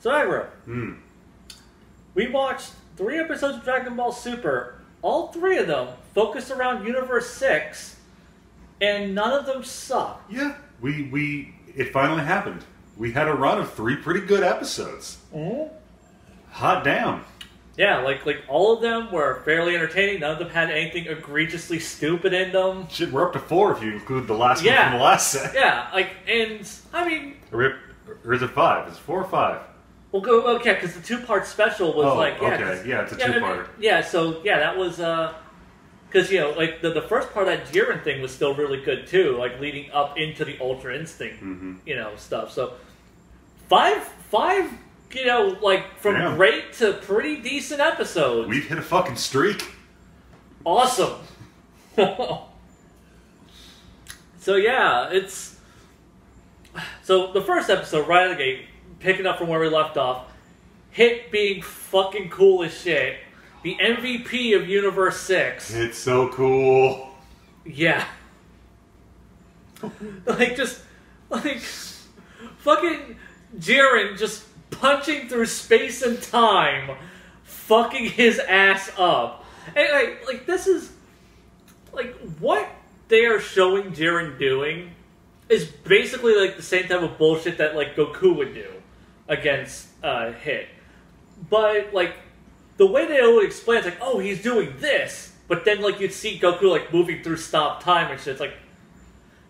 So, Aggro, we watched 3 episodes of Dragon Ball Super. All 3 of them focused around Universe 6, and none of them suck. Yeah, it finally happened. We had a run of 3 pretty good episodes. Hot damn. Yeah, like all of them were fairly entertaining. None of them had anything egregiously stupid in them. Shit, we're up to 4 if you include the last one from the last set. Yeah, and I mean... Or is it 5? Is it 4 or 5? Well, go okay, because the 2-part special was it's a 2-parter. That was because like the first part of that Jiren thing was still really good too, like leading up into the Ultra Instinct, stuff. So 5, like from great to pretty decent episodes. We've hit a fucking streak. Awesome. So yeah, so the first episode right out of the gate. Picking up from where we left off, Hit being fucking cool as shit, the MVP of Universe 6. It's so cool. Yeah. Fucking Jiren just punching through space and time, fucking his ass up. And this is, what they are showing Jiren doing is basically the same type of bullshit that Goku would do against Hit. But the way they would explain it's oh, he's doing this, but then you'd see Goku moving through stop time and shit. It's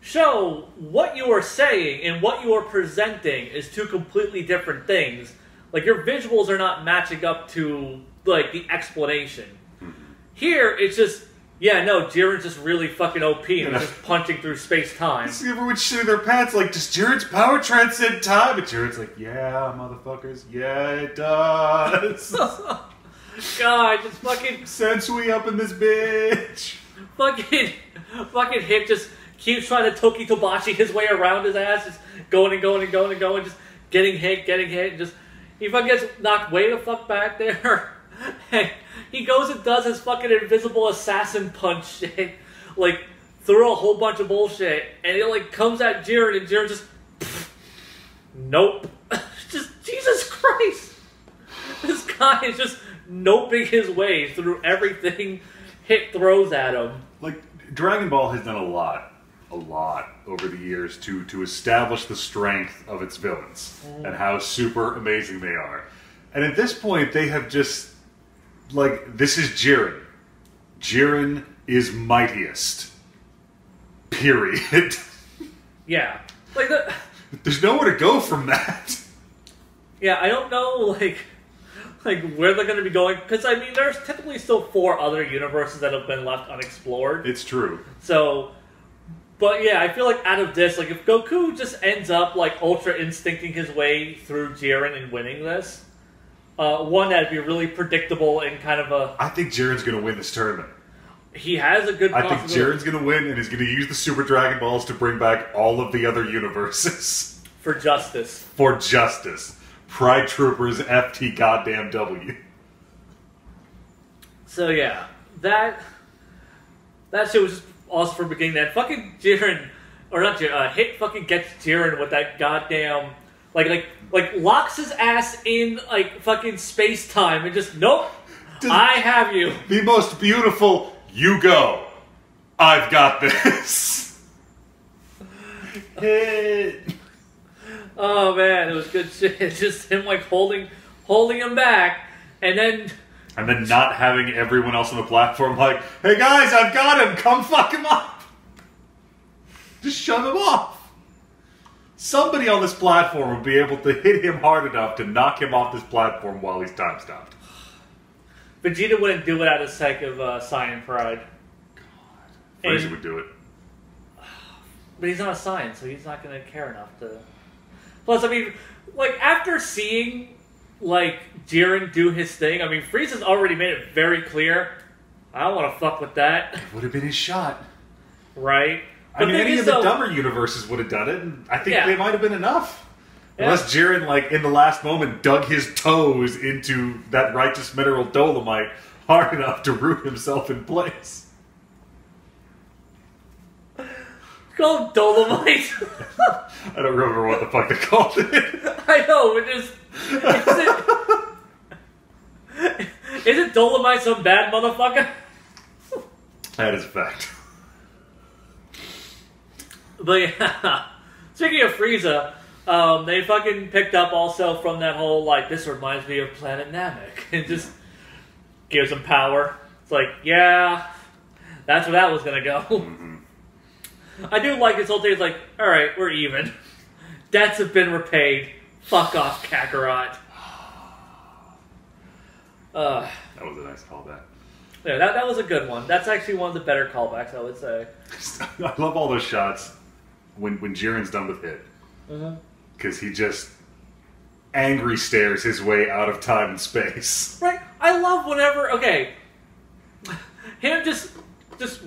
show what you are saying and what you are presenting is 2 completely different things. Your visuals are not matching up to the explanation. Here it's just Jiren's just really fucking OP and he's just punching through space-time. Everyone's shitting their pants does Jiren's power transcend time? And Jiren's yeah, motherfuckers, yeah, it does. God, just fucking... Sensui up in this bitch. Fucking Hit just keeps trying to Toki Tobachi his way around his ass, just going and going and going and going, just getting hit, and just... He fucking gets knocked way the fuck back there. And he goes and does his fucking invisible assassin punch shit, through a whole bunch of bullshit, and it comes at Jiren, and Jiren just, nope. Just, Jesus Christ! This guy is just noping his way through everything Hit throws at him. Dragon Ball has done a lot over the years to establish the strength of its villains, and how super amazing they are. And at this point, they have just... this is Jiren. Jiren is mightiest. Period. Yeah. There's nowhere to go from that. Yeah, I don't know, where they're going to be going. Because, I mean, there's typically still 4 other universes that have been left unexplored. It's true. So, but yeah, I feel out of this, if Goku just ends up, Ultra Instincting his way through Jiren and winning this... one, that'd be really predictable and kind of a... I think Jiren's going to win this tournament. He has a good possibility. I think Jiren's going to win, and he's going to use the Super Dragon Balls to bring back all of the other universes. For justice. For justice. Pride Troopers FT goddamn W. So yeah, that shit was just awesome from beginning to end. Fucking Jiren, or not Jiren, Hit fucking gets Jiren with that goddamn... locks his ass in, fucking space-time and just, nope, I have you. The most beautiful, you go. I've got this. Hit. Oh, man, it was good shit. It's just him, holding him back, and then... And then not having everyone else on the platform hey guys, I've got him, come fuck him up. Just shove him off. Somebody on this platform will be able to hit him hard enough to knock him off this platform while he's time stopped. Vegeta wouldn't do it out of the sake of Saiyan pride. God. Frieza would do it. But he's not a Saiyan, so he's not going to care enough to... Plus, I mean, after seeing, Jiren do his thing, I mean, Frieza's already made it very clear, I don't want to fuck with that. It would have been his shot. Right? I mean, any of the dumber universes would have done it, and I think they might have been enough. Yeah. Unless Jiren, in the last moment, dug his toes into that righteous mineral dolomite hard enough to root himself in place. called Dolomite. I don't remember what the fuck they called it. I know, it is. Isn't Dolomite some bad motherfucker? That is a fact. But yeah, speaking of Frieza, they fucking picked up also from that whole, like, this reminds me of Planet Namek. And just gives him power. It's like, yeah, that's where that was gonna go. Mm-hmm. I do like this whole thing. It's like, alright, we're even. Debts have been repaid. Fuck off, Kakarot. That was a nice callback. Yeah, that was a good one. That's actually one of the better callbacks, I would say. I love all those shots when Jiren's done with hit. Because he just angry stares his way out of time and space. Right? I love whenever, okay, him just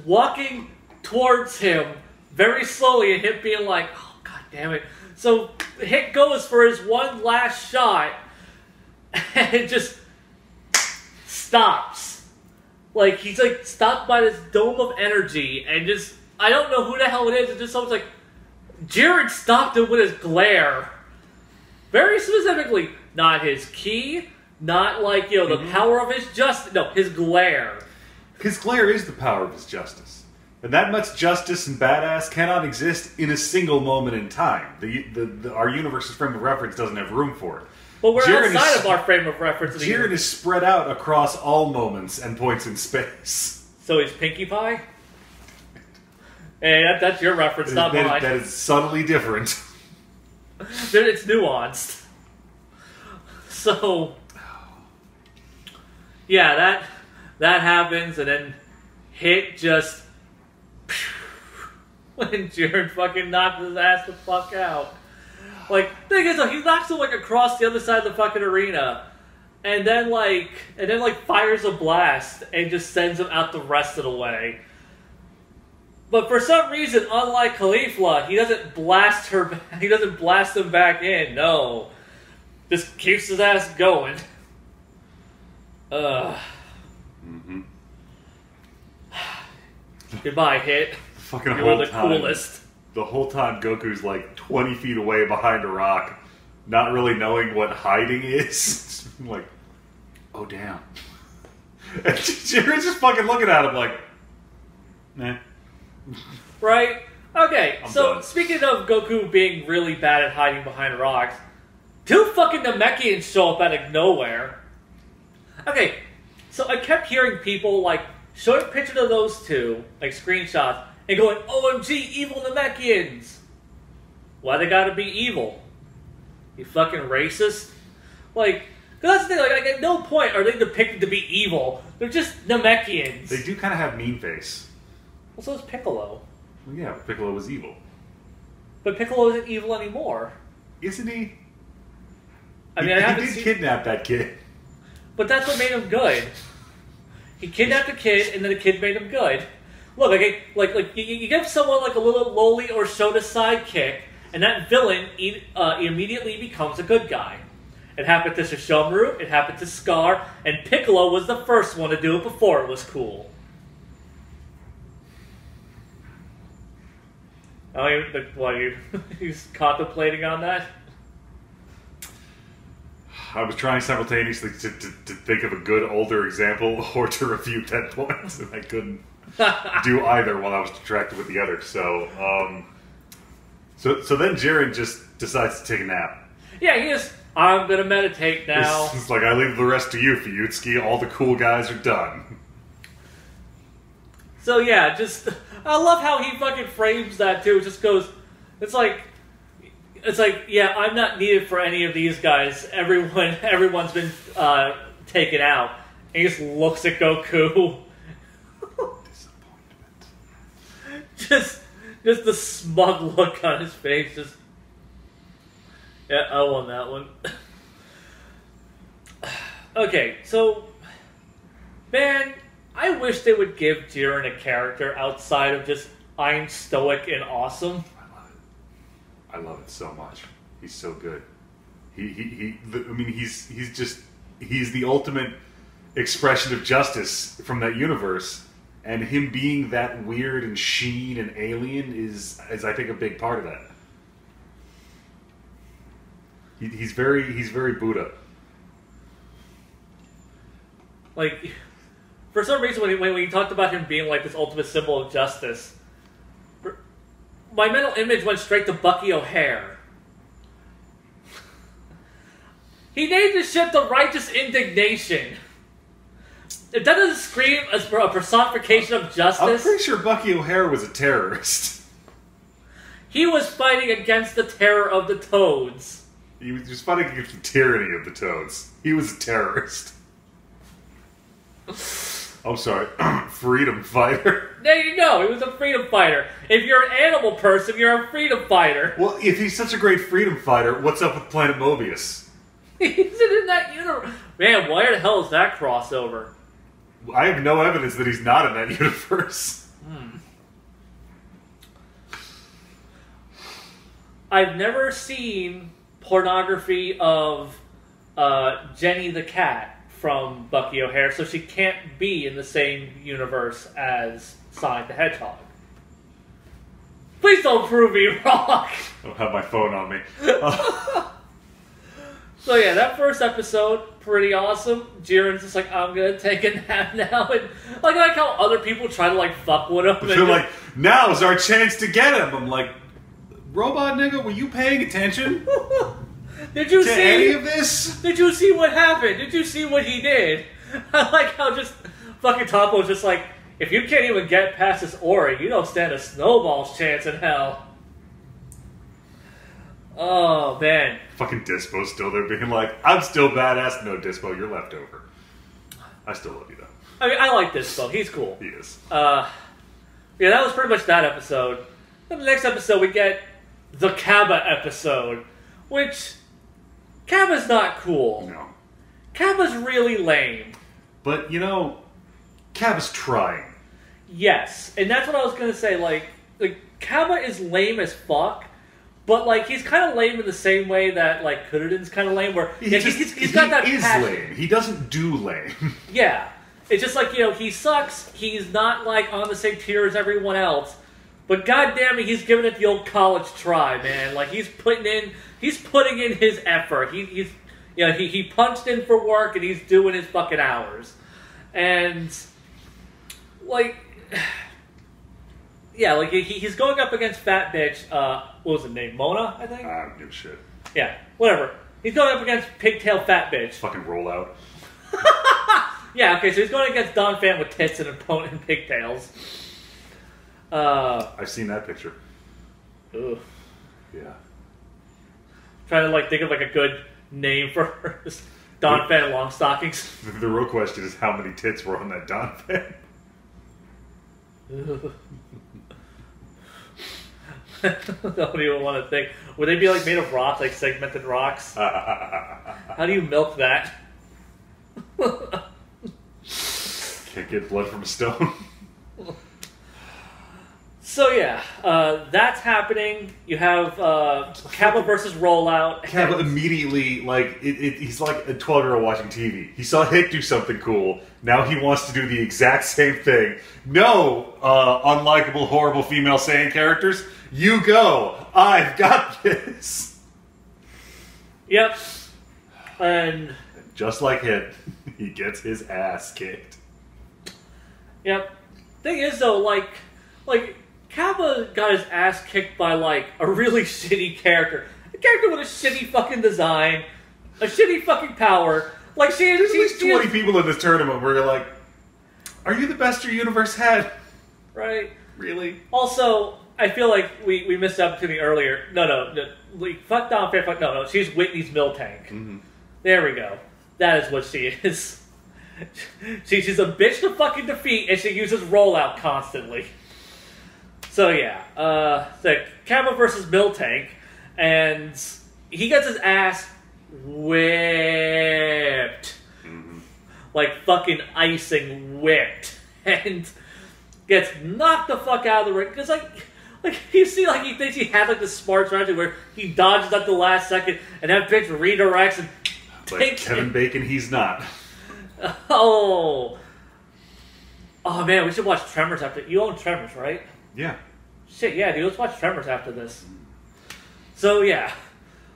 walking towards him very slowly and him being like, oh, god damn it. So Hit goes for his one last shot and it just stops. Like, he's like stopped by this dome of energy and just, I don't know who the hell it is, it's just someone's like, Jiren stopped him with his glare. Very specifically, not his ki, not like, you know, the power of his justice, no, his glare. His glare is the power of his justice. And that much justice and badass cannot exist in a single moment in time. Our universe's frame of reference doesn't have room for it. But we're outside of our frame of reference. Jiren is spread out across all moments and points in space. So he's Pinkie Pie? Hey, that's your reference, not mine. That is subtly different. It's nuanced. So, yeah, that happens, and then Hit just... when Jiren fucking knocks his ass the fuck out. Like, thing is, he knocks him, like, across the other side of the fucking arena. And then, fires a blast and just sends him out the rest of the way. But for some reason, unlike Caulifla, he doesn't blast him back in, no. Just keeps his ass going. Goodbye, Hit. Fucking you are the coolest. The whole time Goku's like 20 feet away behind a rock, not really knowing what hiding is. Like, oh damn. And Jiren's just fucking looking at him like, nah. Right? Okay, so done. Speaking of Goku being really bad at hiding behind rocks, two fucking Namekians show up out of nowhere. Okay, so I kept hearing people like showing pictures of those two, like screenshots, and going, OMG, evil Namekians! Why they gotta be evil? You fucking racist? Like, that's the thing, like at no point are they depicted to be evil. They're just Namekians. They do kind of have mean face. Well, so is Piccolo. Well, yeah, Piccolo was evil. But Piccolo isn't evil anymore. Isn't he? I mean, he did kidnap that kid. But that's what made him good. He kidnapped a kid, and then the kid made him good. Look, like you give someone like a little lowly or Shota sidekick, and that villain immediately becomes a good guy. It happened to Sesshomaru, it happened to Scar, and Piccolo was the first one to do it before it was cool. Oh, he's contemplating on that? I was trying simultaneously to think of a good older example or to refute that point, and I couldn't do either while I was distracted with the other. So then Jiren just decides to take a nap. Yeah, he is. I'm gonna meditate now. It's like, I leave the rest to you, Fuyutsuki. All the cool guys are done. So yeah, I love how he fucking frames that too. It just goes, it's like, yeah, I'm not needed for any of these guys. Everyone's been taken out. And he just looks at Goku. Disappointment. Just the smug look on his face. Just, yeah, I won that one. Okay, so, man, I wish they would give Jiren a character outside of just I'm stoic and awesome. I love it so much. He's so good. He's the ultimate expression of justice from that universe, And him being that weird and sheen and alien is I think, a big part of that. He's very Buddha. Like, for some reason, when you talked about him being like this ultimate symbol of justice, my mental image went straight to Bucky O'Hare. He named his ship the Righteous Indignation. If that doesn't scream as a personification of justice... I'm pretty sure Bucky O'Hare was a terrorist. He was fighting against the terror of the Toads. He was just fighting against the tyranny of the Toads. He was a terrorist. I'm sorry. Freedom fighter. There you go. He was a freedom fighter. If you're an animal person, you're a freedom fighter. Well, if he's such a great freedom fighter, what's up with Planet Mobius? He's in that universe. Man, where the hell is that crossover? I have no evidence that he's not in that universe. I've never seen pornography of Jenny the cat from Bucky O'Hare, so she can't be in the same universe as Sonic the Hedgehog. Please don't prove me wrong! I don't have my phone on me. So yeah, that first episode, pretty awesome. Jiren's just like, I'm gonna take a nap now, and I like how other people try to like fuck with him. They're like, now's our chance to get him. I'm like, robot nigga, were you paying attention? Did you see any of this? Did you see what happened? Did you see what he did? I like how just fucking Toppo's just like, if you can't even get past this aura, you don't stand a snowball's chance in hell. Oh, man. Fucking Dispo's still there being like, I'm still badass. No, Dispo, you're leftover. I still love you, though. I mean, I like Dispo. He's cool. He is. Yeah, that was pretty much that episode. Then the next episode, we get the Cabba episode, which, Cabba's not cool. No. Cabba's really lame. But, you know, Cabba's trying. Yes, and that's what I was going to say, like, Cabba is lame as fuck, but, like, he's kind of lame in the same way that, like, Kuririn's kind of lame, where he's got that passion. Lame. He doesn't do lame. Yeah. It's just like, you know, he sucks, he's not, like, on the same tier as everyone else, but goddamn it, he's giving it the old college try, man. Like, he's putting in his effort. He's you know, he punched in for work, and he's doing his fucking hours. And, like... Yeah, like, he's going up against Fat Bitch, what was her name? Monna, I think? I don't give a shit. Yeah, whatever. He's going up against Pigtail Fat Bitch. Fucking roll out. Yeah, okay, so he's going against Don Fan with tits and pigtails. I've seen that picture. Ugh. Yeah. Trying to, like, think of, like, a good name for her. Don Fan long stockings. The real question is how many tits were on that Don Fan? I don't even want to think. Would they be like made of rocks, like segmented rocks? How do you milk that? Can't get blood from a stone. So yeah, that's happening. You have Cabba versus Rollout. Cabba immediately, like, he's like a 12-year-old watching TV. He saw Hit do something cool. Now he wants to do the exact same thing. No, unlikable, horrible female Saiyan characters. You go. I've got this. Yep. And just like Hit, he gets his ass kicked. Yep. Thing is, though, like Cabba got his ass kicked by, like, a really shitty character. A character with a shitty fucking design, a shitty fucking power. Like, There's at least 20 people in this tournament where you're like, are you the best your universe had? Right. Really? Also, I feel like we missed the opportunity earlier. No. Fuck Don Fair, no. She's Whitney's Mill Tank. Mm-hmm. There we go. That is what she is. She's a bitch to fucking defeat, and she uses rollout constantly. So yeah, the Cabba versus Mill Tank, and he gets his ass whipped. Mm-hmm. Like fucking icing whipped. And gets knocked the fuck out of the ring. Because like you see, like he thinks he had like the smart strategy where he dodges at the last second, and that bitch redirects and takes Kevin Bacon, he's not. Oh. Oh man, we should watch Tremors after. You own Tremors, right? Yeah. Shit, yeah, dude. Let's watch Tremors after this. So yeah,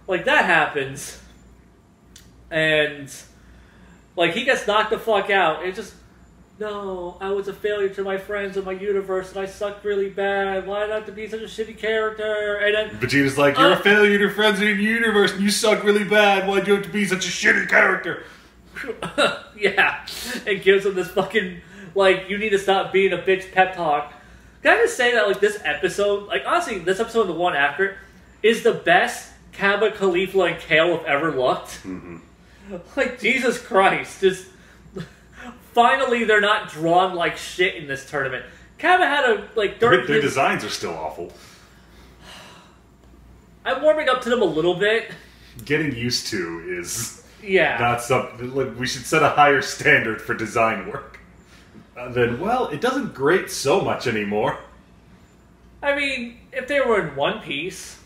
like that happens, and like he gets knocked the fuck out. It's just, no, I was a failure to my friends and my universe, and I sucked really bad. Why did I have to be such a shitty character? And then Vegeta's like, you're a failure to your friends and your universe, and you suck really bad. Why'd you have to be such a shitty character? Yeah, and gives him this fucking, like, you need to stop being a bitch pep talk. Can I just say that, like, this episode, like, honestly, this episode and the one after it, is the best Cabba, Caulifla, and Kale have ever looked. Mm-hmm. Like, Jesus Christ, just, finally they're not drawn like shit in this tournament. Cabba had a, like, their designs are still awful. I'm warming up to them a little bit. Getting used to is... Yeah. Not something, like, we should set a higher standard for design work. Then, well, it doesn't grate so much anymore. I mean, if they were in One Piece...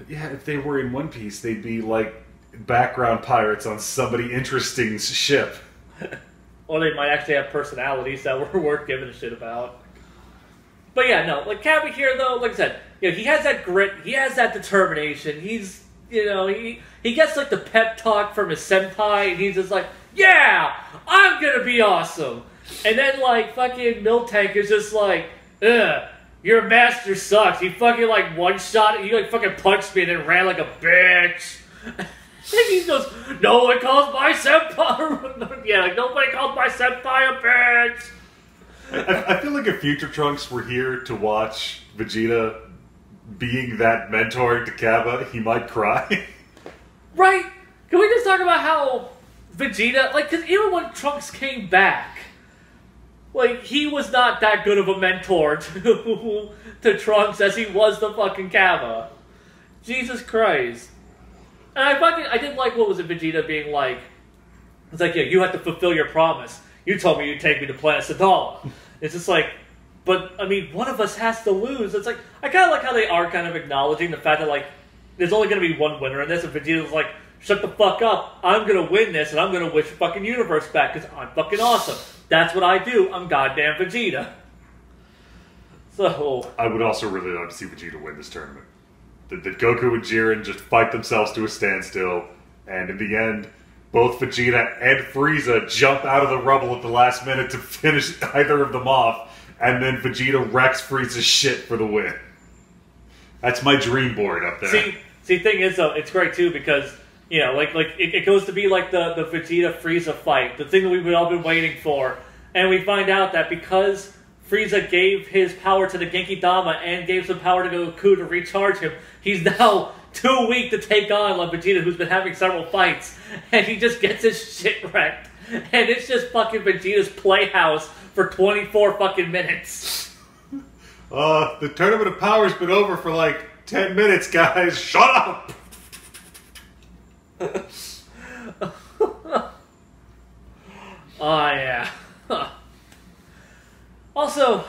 Yeah, if they were in One Piece, they'd be, like, background pirates on somebody interesting's ship. Or they might actually have personalities that were worth giving a shit about. But yeah, no, like, Cabba here, though, like I said, you know, he has that grit, he has that determination, he's, you know, he gets, like, the pep talk from his senpai, and he's just like, yeah, I'm gonna be awesome. And then, like, fucking Miltank is just like, ugh, your master sucks. He fucking, like, one-shot, he, like, fucking punched me and then ran like a bitch. And he goes, no one calls my senpai, yeah, like, nobody calls my senpai a bitch. I feel like if Future Trunks were here to watch Vegeta being that mentor to Cabba, he might cry. Right? Can we just talk about how Vegeta, like, because even when Trunks came back, like, he was not that good of a mentor to Trunks as he was the fucking Cabba. Jesus Christ. And I didn't like, what was it, Vegeta being like, it's like, yeah, you have to fulfill your promise. You told me you'd take me to planet Sadala. It's just like, but, I mean, one of us has to lose. It's like, I kind of like how they are kind of acknowledging the fact that, like, there's only going to be one winner in this, and Vegeta's like, shut the fuck up, I'm going to win this, and I'm going to wish the fucking universe back, because I'm fucking awesome. That's what I do, I'm goddamn Vegeta. So... I would also really love to see Vegeta win this tournament. That Goku and Jiren just fight themselves to a standstill, and in the end, both Vegeta and Frieza jump out of the rubble at the last minute to finish either of them off, and then Vegeta wrecks Frieza's shit for the win. That's my dream board up there. See, thing is though, it's great too because, you know, like it goes to be like the Vegeta Frieza fight, the thing that we've all been waiting for, and we find out that because Frieza gave his power to the Genki Dama and gave some power to Goku to recharge him, he's now too weak to take on like Vegeta, who's been having several fights, and he just gets his shit wrecked, and it's just fucking Vegeta's playhouse for 24 fucking minutes. The Tournament of Power's been over for like 10 minutes, guys. Shut up! Oh, yeah. Also,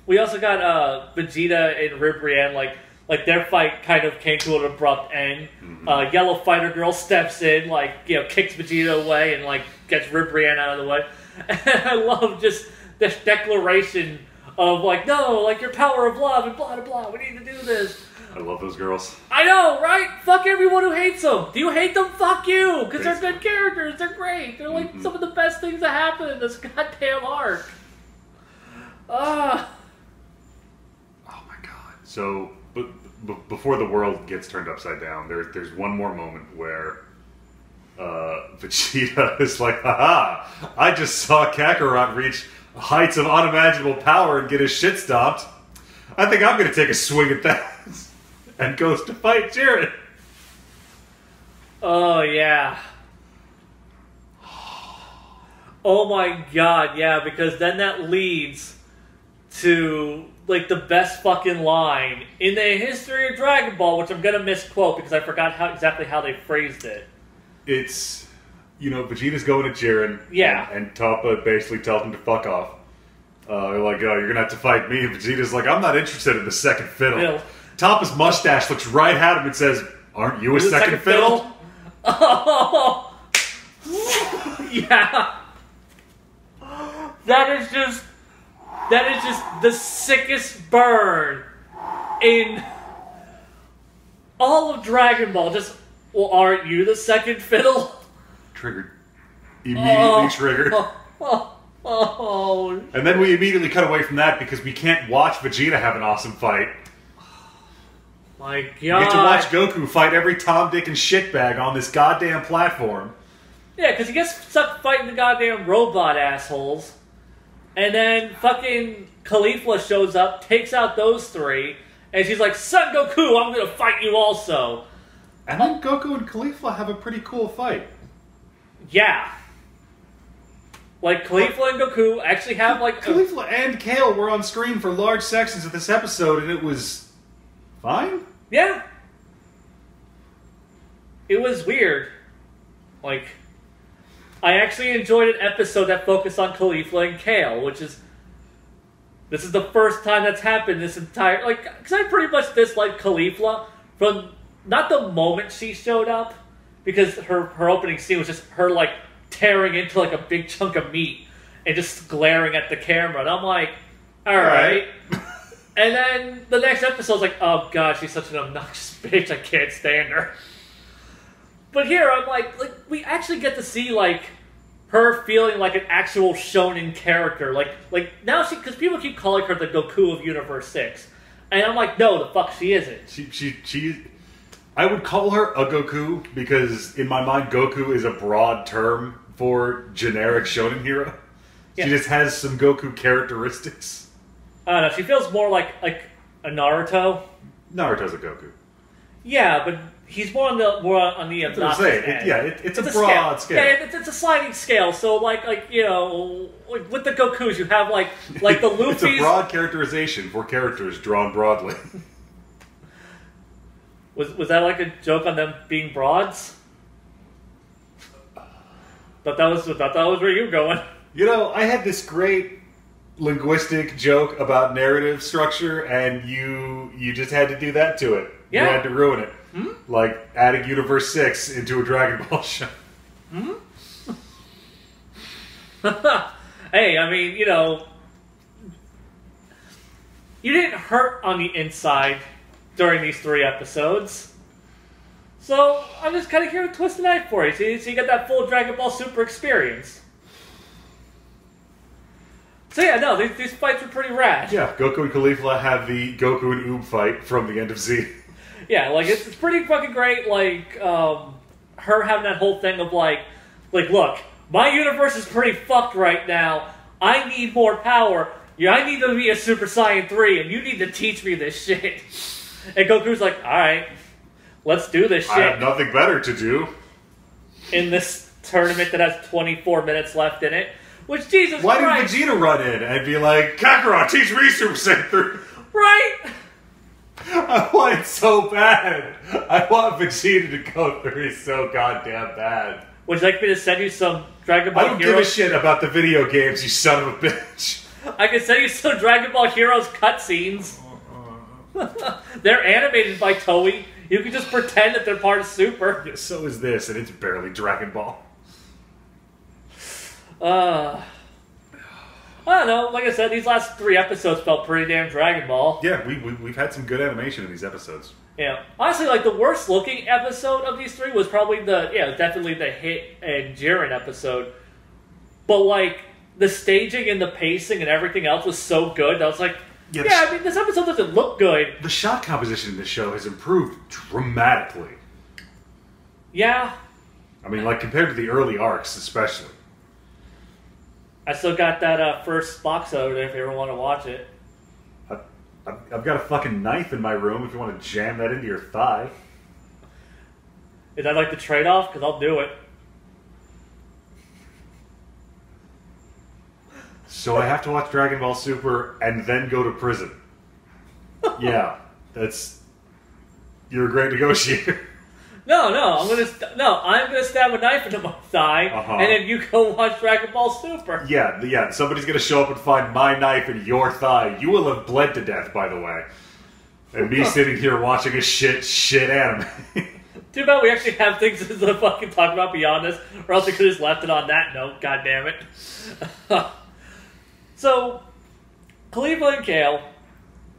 we also got Vegeta and Ribrianne, like their fight kind of came to an abrupt end. Mm-hmm. Yellow Fighter Girl steps in, like, you know, kicks Vegeta away and, like, gets Ribrianne out of the way. And I love just this declaration of, like, no, like, your power of love and blah, blah, blah, we need to do this. I love those girls. I know, right? Fuck everyone who hates them. Do you hate them? Fuck you! Because they're good characters. They're great. They're, like, some of the best things that happen in this goddamn arc. Oh, my God. So, before the world gets turned upside down, there's one more moment where Vegeta is like, haha, I just saw Kakarot reach heights of unimaginable power and get his shit stomped. I think I'm going to take a swing at that. And goes to fight Jiren. Oh, yeah. Oh my God, yeah, because then that leads to, like, the best fucking line in the history of Dragon Ball, which I'm going to misquote because I forgot exactly how they phrased it. It's, you know, Vegeta's going to Jiren. Yeah. And Toppo basically tells him to fuck off. Like, oh, you're going to have to fight me. And Vegeta's like, I'm not interested in the second fiddle. Toppo's mustache looks right at him and says, aren't you a second fiddle? Oh, yeah. That is just the sickest burn in all of Dragon Ball. Just, well, aren't you the second fiddle? Triggered. Immediately triggered. Oh. And then we immediately cut away from that because we can't watch Vegeta have an awesome fight. My God. We get to watch Goku fight every Tom, Dick, and shitbag on this goddamn platform. Yeah, because he gets stuck fighting the goddamn robot assholes. And then fucking Caulifla shows up, takes out those three, and she's like, Son Goku, I'm gonna fight you also. And then Goku and Caulifla have a pretty cool fight. Yeah. Like, Caulifla and Goku actually have, like... Caulifla and Kale were on screen for large sections of this episode, and it was... fine? Yeah. It was weird. Like, I actually enjoyed an episode that focused on Caulifla and Kale, which is... This is the first time that's happened this entire... Like, because I pretty much disliked Caulifla from... Not the moment she showed up, because her opening scene was just her, like, tearing into, like, a big chunk of meat and just glaring at the camera. And I'm like, alright. And then the next episode's like, oh god, she's such an obnoxious bitch, I can't stand her. But here, I'm like, we actually get to see, like, her feeling like an actual shonen character. Like now she, because people keep calling her the Goku of Universe 6. And I'm like, no, the fuck she isn't. She I would call her a Goku because in my mind, Goku is a broad term for generic shonen hero. Yeah. She just has some Goku characteristics. I don't know, she feels more like a Naruto. Naruto's a Goku. Yeah, but he's more on the obnoxious end. It's a broad scale. Yeah, it's a sliding scale. So like you know, like with the Gokus, you have like the Luffy's. It's a broad characterization for characters drawn broadly. Was that like a joke on them being broads? Thought that was where you were going. You know, I had this great linguistic joke about narrative structure, and you just had to do that to it. Yeah. You had to ruin it. Hmm? Like adding Universe 6 into a Dragon Ball show. Hmm? Hey, I mean, you know, you didn't hurt on the inside during these 3 episodes. So, I'm just kind of here to twist the knife for you. So you get that full Dragon Ball Super experience. So yeah, no, these fights were pretty rad. Yeah, Goku and Caulifla have the Goku and Oob fight from the end of Z. Yeah, like, it's pretty fucking great, like, her having that whole thing of, like, look, my universe is pretty fucked right now. I need more power. Yeah, I need to be a Super Saiyan 3, and you need to teach me this shit. And Goku's like, alright, let's do this shit. I have nothing better to do. In this tournament that has 24 minutes left in it. Which, Jesus Why Christ. didn't Vegeta run in and be like, Kakarot, teach me Super Saiyan 3? Right? I want it so bad. I want Vegeta to go through so goddamn bad. Would you like me to send you some Dragon Ball Heroes? I don't give a shit about the video games, you son of a bitch. I can send you some Dragon Ball Heroes cutscenes. They're animated by Toei. You can just pretend that they're part of Super. Yeah, so is this, and it's barely Dragon Ball. I don't know. Like I said, these last 3 episodes felt pretty damn Dragon Ball. Yeah, we've had some good animation in these episodes. Yeah. Honestly, like, the worst looking episode of these 3 was probably definitely the Hit and Jiren episode. But, like, the staging and the pacing and everything else was so good that I was like, I mean, this episode doesn't look good. The shot composition in this show has improved dramatically. Yeah. I mean, like, compared to the early arcs, especially. I still got that first box out if you ever want to watch it. I've got a fucking knife in my room if you want to jam that into your thigh. Is that like the trade-off? Because I'll do it. So I have to watch Dragon Ball Super and then go to prison. Yeah, you're a great negotiator. No, I'm gonna stab a knife into my thigh, and then you go watch Dragon Ball Super. Yeah. Somebody's gonna show up and find my knife in your thigh. You will have bled to death, by the way. And me sitting here watching a shit anime. Too bad we actually have things to fucking talk about beyond this, or else we could have just left it on that note. God damn it. So, Caulifla and Kale,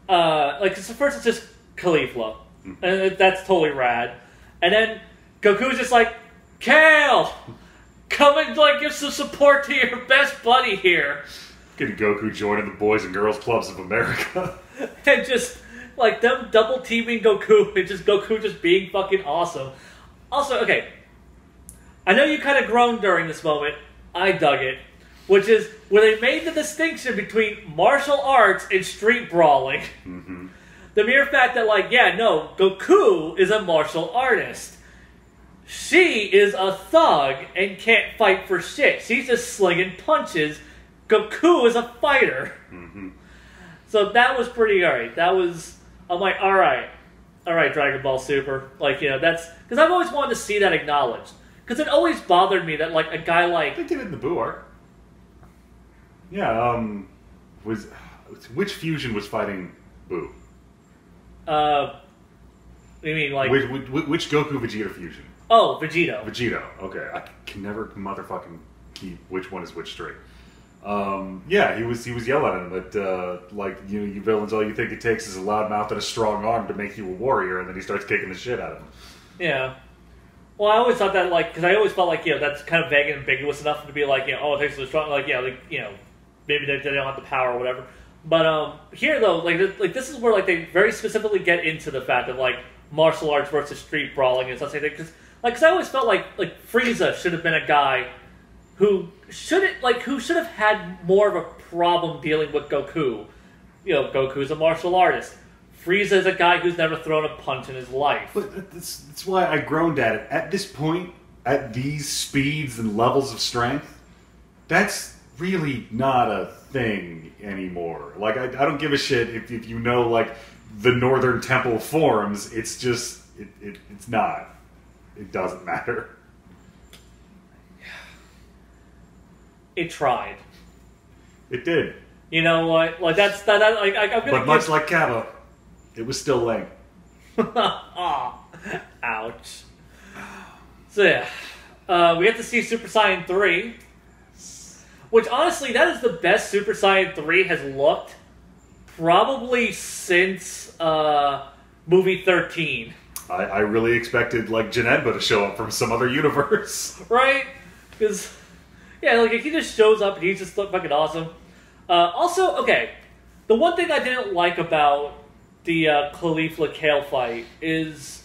so first it's just Caulifla, and that's totally rad. And then Goku's just like, Kale, come and give some support to your best buddy here. Getting Goku joining the Boys and Girls Clubs of America. And just, them double teaming Goku, and just Goku just being fucking awesome. Also, okay, I know you kind of groaned during this moment. I dug it. Which is where they made the distinction between martial arts and street brawling. Mm-hmm. The mere fact that, Goku is a martial artist. She is a thug and can't fight for shit. She's just slinging punches. Goku is a fighter. Mm-hmm. So that was pretty alright. I'm like, alright, Dragon Ball Super. That's... Because I've always wanted to see that acknowledged. Because it always bothered me that, a guy like... They did it in the Boo arc. Yeah, which fusion was fighting Boo? You mean, Which Goku Vegeta fusion? Oh, Vegeta. Vegeta, okay. I can never motherfucking keep which one is which straight. Yeah, he was yelling at him that, you villains, all you think it takes is a loud mouth and a strong arm to make you a warrior, and then he starts kicking the shit out of him. Yeah. Well, I always thought that, because I always felt that's kind of vague and ambiguous enough to be it takes a strong, maybe they don't have the power or whatever. But, here, though, this is where, they very specifically get into the fact of, martial arts versus street brawling and stuff like that. Because I always felt like Frieza should have been a guy who should have had more of a problem dealing with Goku. Goku's a martial artist. Frieza is a guy who's never thrown a punch in his life. But that's why I groaned at it. At this point, at these speeds and levels of strength, that's really not a thing anymore. I don't give a shit if you know, the Northern Temple forms. It's just, it's not. It doesn't matter. It tried. It did. You know what? I'm gonna. But much like Cabba, it was still lame. Aw. Ouch. So yeah, we get to see Super Saiyan 3. Which, honestly, that is the best Super Saiyan 3 has looked probably since movie 13. I really expected, Janetba to show up from some other universe. Right? Because, yeah, he just shows up and he's just fucking awesome. Also, okay, the one thing I didn't like about the Caulifla Kale fight is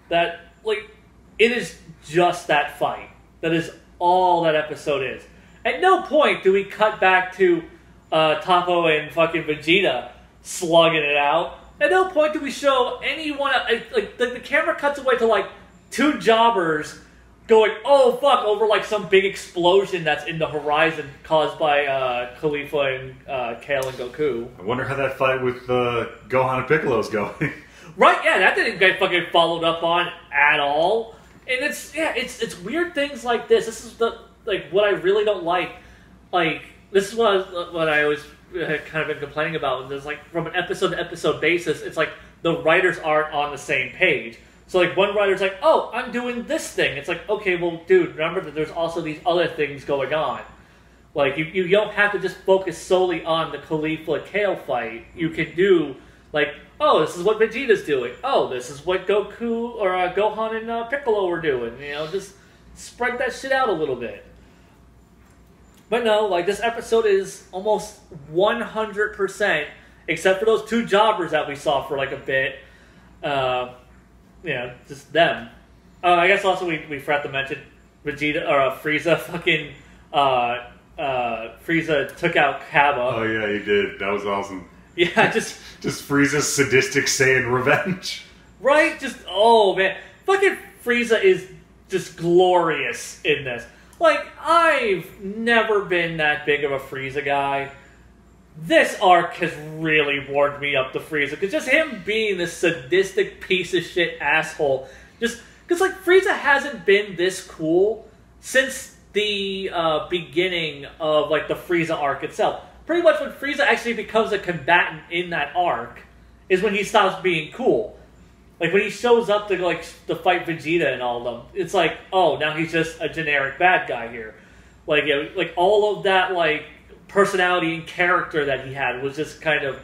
that, it is just that fight. That is all that episode is. At no point do we cut back to Toppo and fucking Vegeta slugging it out. At no point do we show anyone... the camera cuts away to, two jobbers going, oh, fuck, over, some big explosion that's in the horizon caused by Caulifla and Kale and Goku. I wonder how that fight with Gohan and Piccolo is going. Right, yeah, that didn't get fucking followed up on at all. And it's weird things like this. This is what I really don't like. This is what I always kind of been complaining about. There's from an episode to episode basis, it's the writers aren't on the same page. So one writer's oh, I'm doing this thing. It's okay, well, dude, remember that there's also these other things going on. You don't have to just focus solely on the Caulifla Kale fight. You can do oh, this is what Vegeta's doing. Oh, this is what Goku or Gohan and Piccolo were doing. Just spread that shit out a little bit. But no, this episode is almost 100%, except for those two jobbers that we saw for a bit. Just them. I guess also we forgot to mention Vegeta or Frieza fucking Frieza took out Cabba. Oh yeah, he did. That was awesome. Yeah, just Frieza's sadistic Saiyan revenge. Right? Oh man, fucking Frieza is just glorious in this. I've never been that big of a Frieza guy. This arc has really warmed me up to Frieza, because just him being this sadistic piece of shit asshole, just because Frieza hasn't been this cool since the beginning of the Frieza arc itself. Pretty much when Frieza actually becomes a combatant in that arc is when he stops being cool. When he shows up to fight Vegeta and all of them, it's oh, now he's just a generic bad guy here. All of that personality and character that he had was just kind of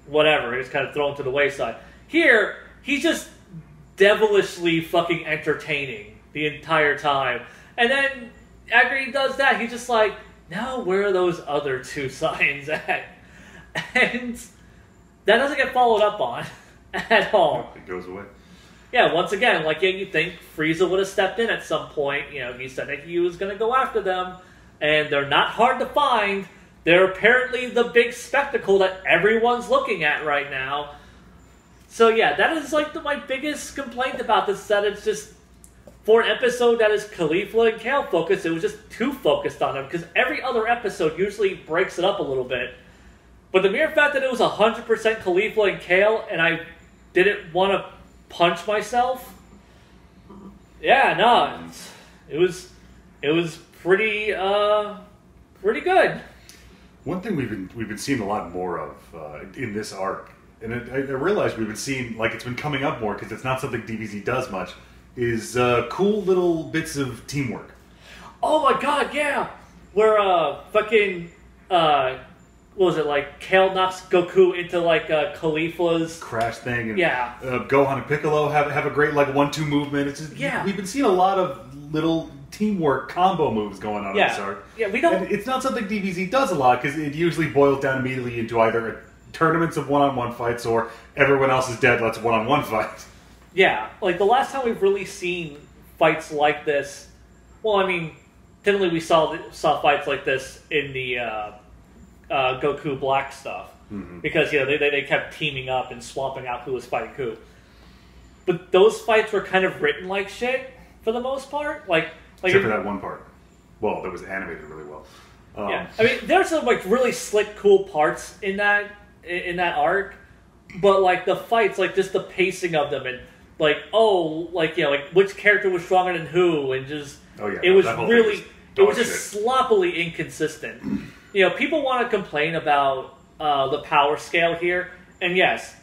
whatever. He was kind of thrown to the wayside. Here, he's just devilishly fucking entertaining the entire time. And then after he does that, he's just like, now where are those other two signs at? And that doesn't get followed up on at all. It goes away. Yeah, once again, like, yeah, you think Frieza would have stepped in at some point. You know, he said that he was going to go after them, and they're not hard to find. They're apparently the big spectacle that everyone's looking at right now. So yeah, that is like my biggest complaint about this, that it's just, for an episode that is Caulifla and Kale focused, it was just too focused on them, because every other episode usually breaks it up a little bit. But the mere fact that it was 100% Caulifla and Kale, and I didn't want to punch myself, yeah, no, it was pretty good. One thing we've been seeing a lot more of in this arc, and I realize we've been seeing, like, it's been coming up more because it's not something DBZ does much, is cool little bits of teamwork. Oh my god, yeah! Where fucking what was it, like, Kale knocks Goku into, like, Caulifla's crash thing, and yeah. Gohan and Piccolo have a great, like, 1-2 movement. It's just, yeah. We've been seeing a lot of little teamwork combo moves going on in this arc. Yeah, we don't. And it's not something DBZ does a lot, because it usually boils down immediately into either tournaments of one-on-one fights or everyone else is dead, let's one-on-one fight. Yeah, like, the last time we've really seen fights like this, well, I mean, typically we saw fights like this in the Goku Black stuff. Mm-hmm. Because, you know, they kept teaming up and swapping out who was fighting who. But those fights were kind of written like shit, for the most part. Like except for that one part. Well, that was animated really well. Yeah, I mean, there's some, like, really slick, cool parts in that arc, but, like, the fights, like, just the pacing of them, and, like, like, you know, like, which character was stronger than who, and just, it was really, it was just sloppily inconsistent. You know, people want to complain about the power scale here, and yes,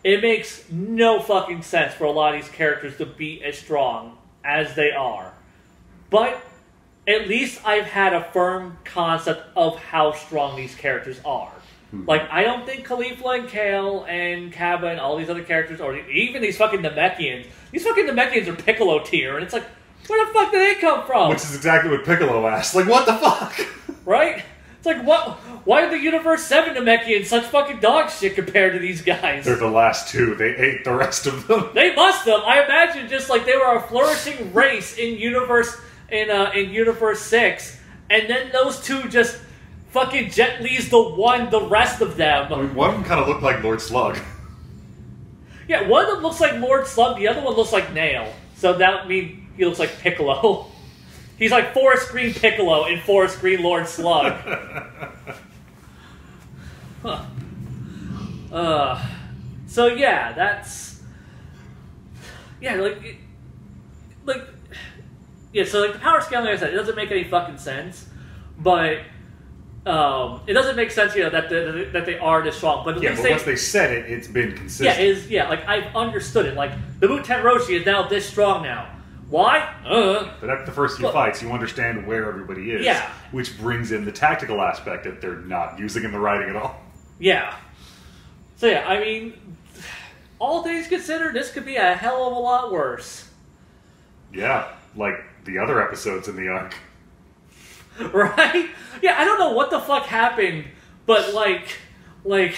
it makes no fucking sense for a lot of these characters to be as strong as they are. But at least I've had a firm concept of how strong these characters are. Like, I don't think Caulifla and Kale and Cabba and all these other characters, or even these fucking Namekians, are Piccolo tier, and it's like, where the fuck did they come from? Which is exactly what Piccolo asked. Like, what the fuck? Right? It's like, what? Why are the Universe 7 Namekians such fucking dog shit compared to these guys? They're the last two. They ate the rest of them. They must have. I imagine just like they were a flourishing race in Universe 6, and then those two just fucking Jet Li's the rest of them. I mean, one of them kind of looked like Lord Slug. Yeah, one of them looks like Lord Slug, the other one looks like Nail. So that would mean he looks like Piccolo. He's like Forest Green Piccolo and Forest Green Lord Slug. Huh. So yeah, that's... Yeah, yeah, so like the power scale, like I said, it doesn't make any fucking sense, but it doesn't make sense, you know, that they are this strong. But at least once they said it, it's been consistent. Yeah, like I've understood it. Like the Muten Roshi is now this strong now. Why? But after the first few fights, you understand where everybody is. Yeah. Which brings in the tactical aspect that they're not using in the writing at all. Yeah. So yeah, I mean, all things considered, this could be a hell of a lot worse. Yeah, like the other episodes in the arc. Right? Yeah, I don't know what the fuck happened, but like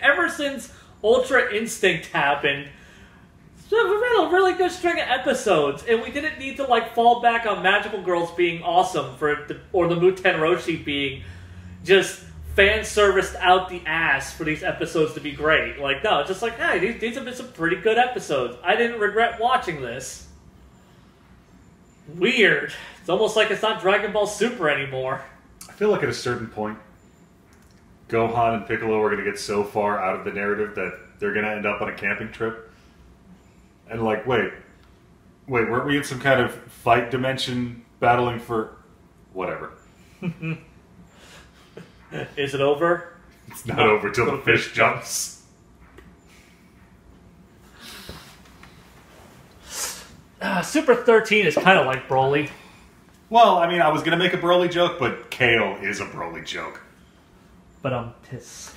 ever since Ultra Instinct happened, so we had a really good string of episodes, and we didn't need to like fall back on Magical Girls being awesome or the Muten Roshi being just fan serviced out the ass for these episodes to be great. Like, no, it's just like, hey, these have been some pretty good episodes. I didn't regret watching this. Weird. It's almost like it's not Dragon Ball Super anymore. I feel like at a certain point, Gohan and Piccolo are going to get so far out of the narrative that they're going to end up on a camping trip. And like, wait, weren't we in some kind of fight dimension battling for whatever? Is it over? It's not over till the fish jumps. Super 13 is kind of like Broly. Well, I mean, I was gonna make a Broly joke, but Kale is a Broly joke. But I'm pissed.